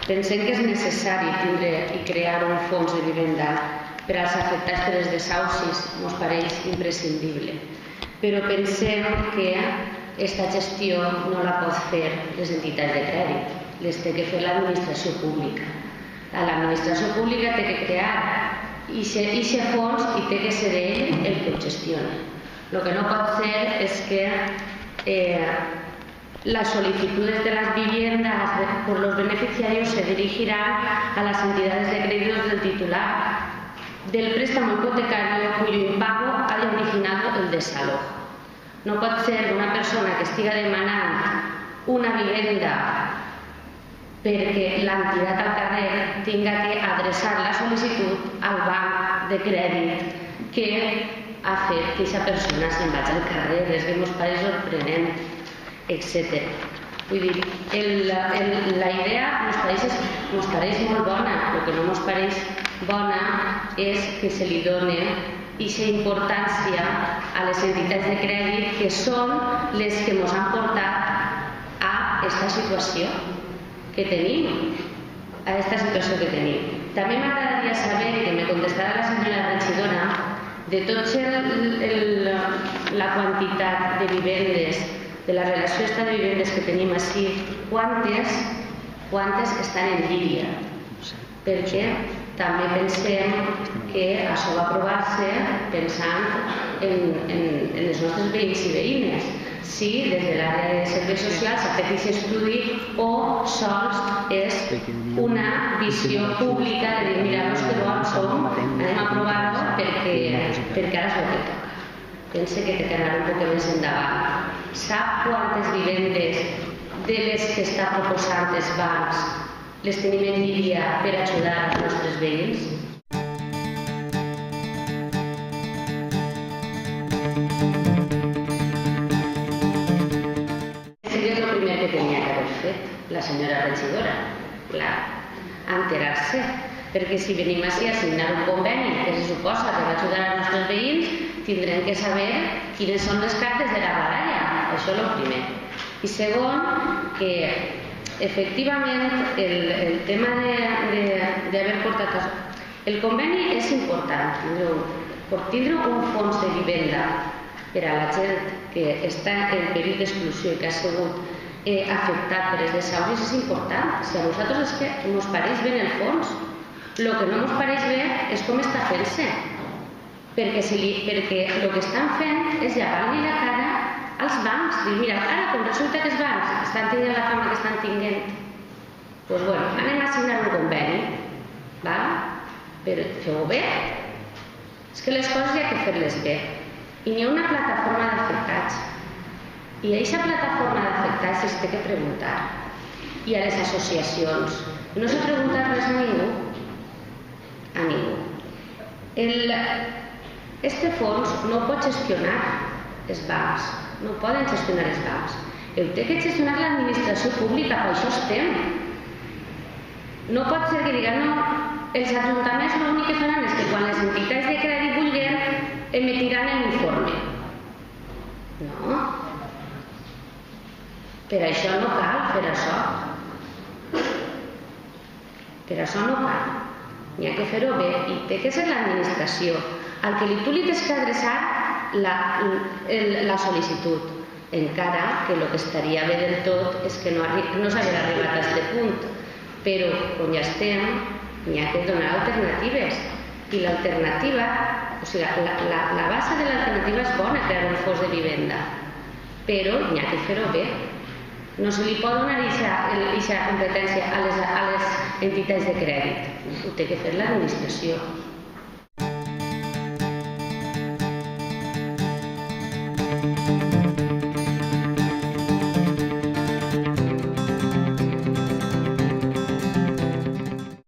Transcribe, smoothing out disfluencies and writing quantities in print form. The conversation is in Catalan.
Pensem que és necessari tindre i crear un fons de vivenda per als afectats per els desaucis, ens pareix imprescindible. Però pensem que aquesta gestió no la pot fer les entitats de crèdit, les té que fer l'administració pública. L'administració pública té que crear aquest fons i té que ser ell el que ho gestioni. El que no pot ser és que las solicitudes de las viviendas por los beneficiarios se dirigirán a las entidades de créditos del titular del préstamo hipotecario cuyo impago haya originado el desalojo. No pot ser una persona que estiga demanant una vivenda perquè l'entitat al carrer tinga que adreçar la sol·licitud al banc de crèdit que ha fet que aquesta persona se'n vagi al carrer, és que ens pareix sorprenent, etc. Vull dir, la idea ens pareix molt bona, el que no ens pareix bona és que se li doni aquesta importància a les entitats de crèdit que són les que ens han portat a aquesta situació que tenim. També m'agradaria saber, i que me contestarà la senyora regidora, de tota la quantitat de vivendes, de la relació de vivendes que tenim així, quantes estan en línia, perquè també pensem que això va aprovar-se pensant en els nostres veïns i veïnes, si des de l'àrea de serveis socials s'ha fet aquest estudi o sols és una visió pública de dir, mira, els que bons som, anem a aprovar-ho perquè ara és el que toca. Pense que té que anar un poc més endavant. Sap quantes vivendes de les que està proposant els bancs les tenim en línia per ajudar els nostres veïns? Seria el primer que tenia que haver fet la senyora regidora, enterar-se, perquè si venim així a signar un conveni que se suposa que va ajudar els nostres veïns, tindrem que saber quines són les cartes de la baralla, això és el primer. I segon, que efectivament el tema d'haver portat... El conveni és important, tindre un fons de vivenda per a la gent que està en perill d'exclusió i que ha sigut afectat per els desaucis és important. Si a nosaltres és que ens pareix bé el fons, el que no ens pareix bé és com està fent-se, perquè el que estan fent és llevar-li la cara als bancs. Dir, mira, ara com resulta que els bancs estan tenint la fama que estan tinguent, doncs bueno, anem a signar un conveni, però feu-ho bé. És que les coses hi ha que fer-les bé. I n'hi ha una plataforma d'afectats. I a aquesta plataforma d'afectats es té que preguntar. I a les associacions. No s'ha preguntat res a ningú. A ningú. Este fons no pot gestionar els bancs. No poden gestionar els bancs. El té que gestionar l'administració pública, per això estem. No pot ser que diguem, no, els ajuntaments l'únic que faran és que quan les entitats de crèdit vulguin emetiran l'informe. No. Per això no cal fer això. Per això no cal. N'hi ha que fer-ho bé i té que ser l'administració al que tu li tens que adreçar la sol·licitud. Encara que el que estaria bé del tot és que no s'hagués arribat a aquest punt. Però, quan ja estem, n'hi ha que donar alternatives. I l'alternativa, o sigui, la base de l'alternativa és bona, crear un fons de vivenda. Però n'hi ha que fer-ho bé. No se li pot donar aquesta competència a les entitats de crèdit. Ho té que fer l'administració.